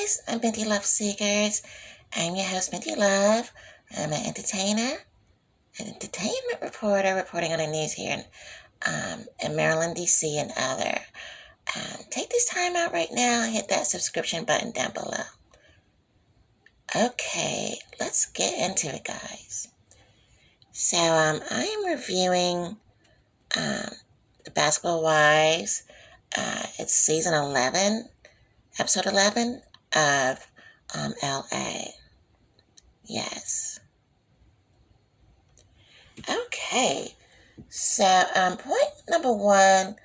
guys, I'm Binti Love Seekers. I'm your host, Binti Love. I'm an entertainer, an entertainment reporter reporting on the news here in Maryland, D.C. and other. Take this time out right now and hit that subscription button down below. Okay, let's get into it, guys. So I am reviewing The Basketball Wives. It's season 11, episode 11 of L.A. Yes. Okay. So point number one,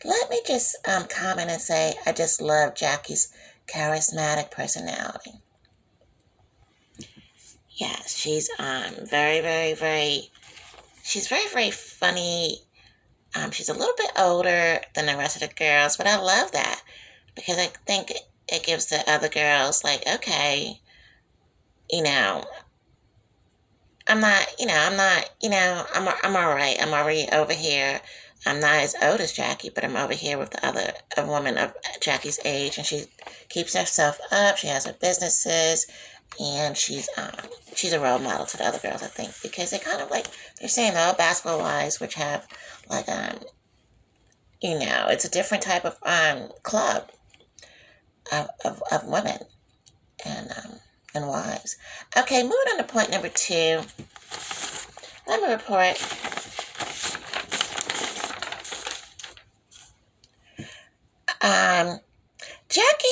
let me just comment and say I just love Jackie's charismatic personality. Yes, she's she's very funny. She's a little bit older than the rest of the girls, but I love that because I think it gives the other girls like, okay, I'm all right. I'm already over here. I'm not as old as Jackie, but I'm over here with a woman of Jackie's age, and she keeps herself up. She has her businesses, and she's a role model to the other girls, I think, because they kind of like, they're saying they're all basketball wives, which have like, it's a different type of club of women and wives. Okay, moving on to point number two. Let me report.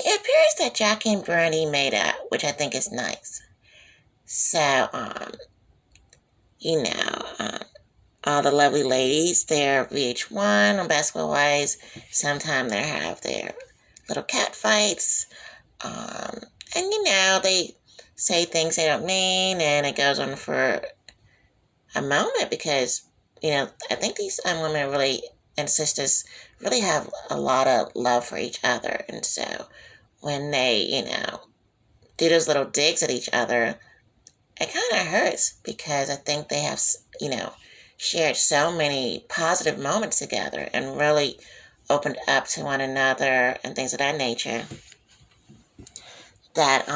It appears that Jackie and Bernie made up, which I think is nice. So, all the lovely ladies, they're VH1 on Basketball Wives. Sometimes they have their little cat fights. And, they say things they don't mean, and it goes on for a moment because, I think these women really, and sisters, really have a lot of love for each other. And so when they, do those little digs at each other, it kind of hurts because I think they have, shared so many positive moments together and really opened up to one another and things of that nature. That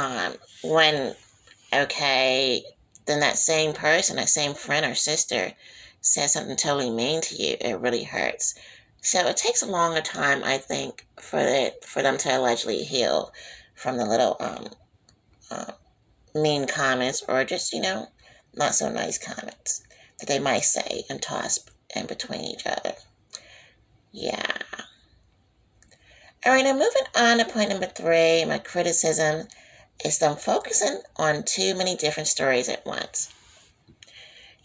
then that same person, that same friend or sister says something totally mean to you, it really hurts. So it takes a longer time, I think, for them to allegedly heal from the little mean comments or just, not so nice comments that they might say and toss in between each other. Yeah. All right, now moving on to point number three, my criticism is them focusing on too many different stories at once.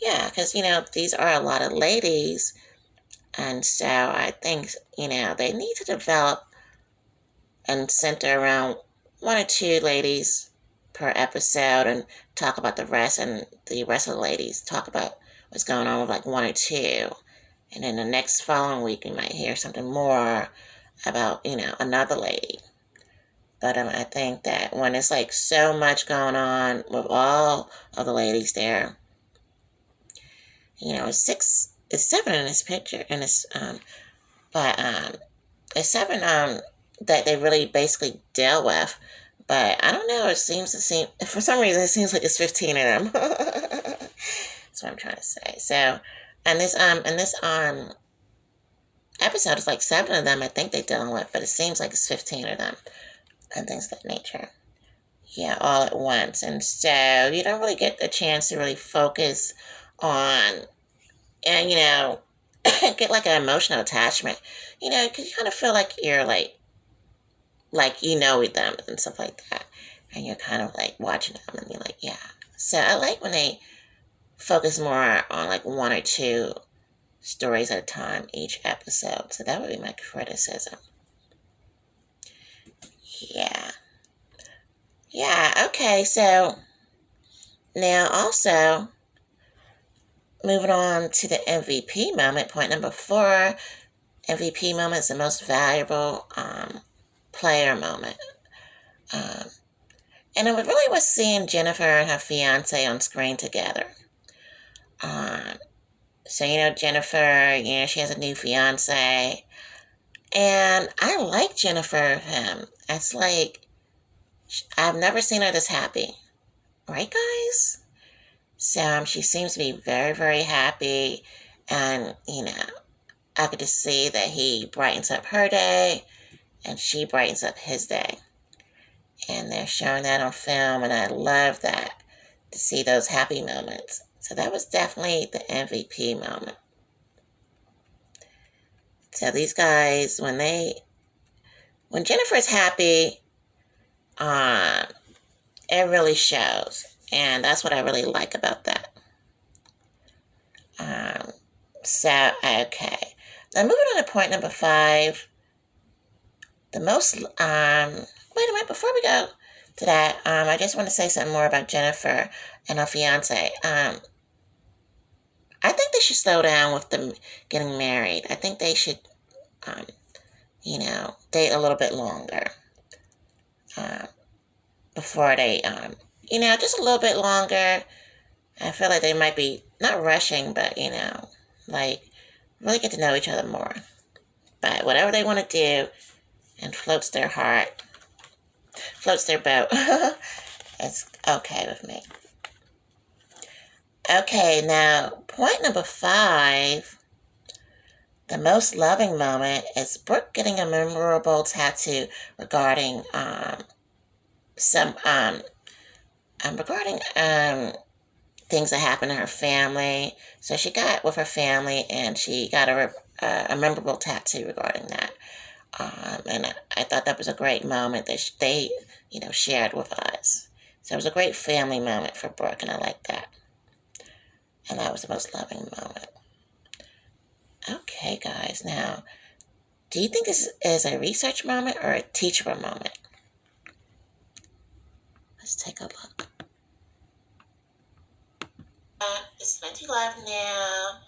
Yeah, because, these are a lot of ladies, and so I think, they need to develop and center around one or two ladies per episode and talk about the rest, and the rest of the ladies talk about what's going on with like one or two. And then the next following week, we might hear something more about, another lady. But I think that when it's like so much going on with all of the ladies there, it's seven in this picture, and it's seven that they really basically deal with. But I don't know. For some reason, it seems like it's 15 of them. That's what I'm trying to say. So, and this episode is like 7 of them. I think they're dealing with, but it seems like it's 15 of them and things of that nature. Yeah, all at once, and so you don't really get the chance to really focus on and get like an emotional attachment. Because you kind of feel like you're like with them and stuff like that. And you're kind of like watching them and you're like, yeah. So I like when they focus more on like one or two stories at a time each episode. So that would be my criticism. Yeah. Yeah, okay. So now also moving on to the MVP moment, point number 4. MVP moment is the most valuable player moment. And it really was seeing Jennifer and her fiance on screen together. So, Jennifer, she has a new fiance. And I like Jennifer him. It's like, I've never seen her this happy. Right, guys? So she seems to be very, very happy. And, I could just see that he brightens up her day and she brightens up his day. And they're showing that on film, and I love that, to see those happy moments. So that was definitely the MVP moment. So these guys, when Jennifer's happy, it really shows. And that's what I really like about that. Okay. Now moving on to point number 5. The most, wait a minute, before we go to that, I just want to say something more about Jennifer and her fiance. I think they should slow down with them getting married. I think they should, date a little bit longer. Before they, just a little bit longer. I feel like they might be, not rushing, but, like, really get to know each other more. But whatever they want to do, and floats their heart, floats their boat, it's okay with me. Okay, now, point number 5, the most loving moment is Brooke getting a memorable tattoo regarding, things that happened in her family. So she got with her family, and she got a memorable tattoo regarding that. And I thought that was a great moment that they, shared with us. So it was a great family moment for Brooke, and I like that. And that was the most loving moment. Okay, guys. Now, do you think this is a research moment or a teachable moment? Let's take a look. It's Michellebilove now.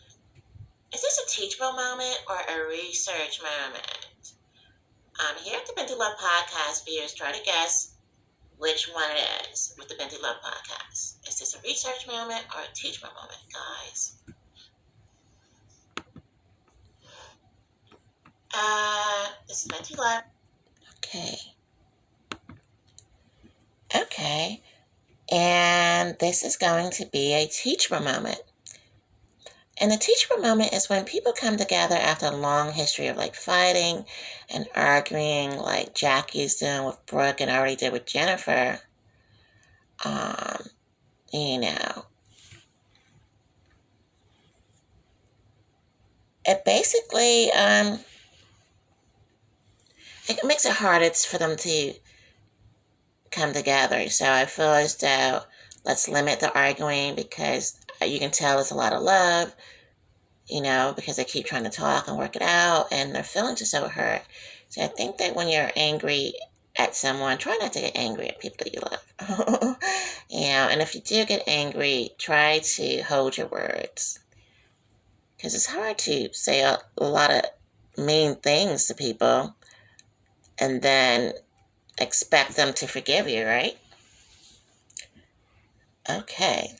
Is this a teachable moment or a research moment? Here at the Binti-Love Podcast, viewers try to guess which one it is with the Binti-Love Podcast. Is this a research moment or a teachable moment, guys? This is Binti-Love. Okay. And this is going to be a teachable moment. And the teachable moment is when people come together after a long history of fighting and arguing, like Jackie's doing with Brooke and already did with Jennifer. It basically, it makes it harder for them to come together. So I feel as though let's limit the arguing, because you can tell it's a lot of love, because they keep trying to talk and work it out, and their feelings are so hurt. So I think that when you're angry at someone, try not to get angry at people that you love. And if you do get angry, try to hold your words. Because it's hard to say a lot of mean things to people and then expect them to forgive you, right? Okay,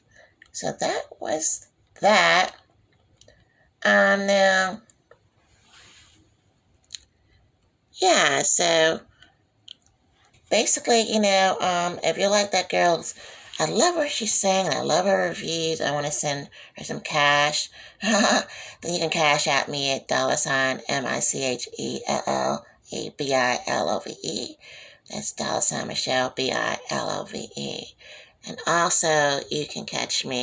so that was that. Now, yeah, so basically, if you like that girl's, I love her she's sang, I love her reviews, I want to send her some cash, then you can cash at me at $Michellebilove. That's $Michelle, Bilove. And also, you can catch me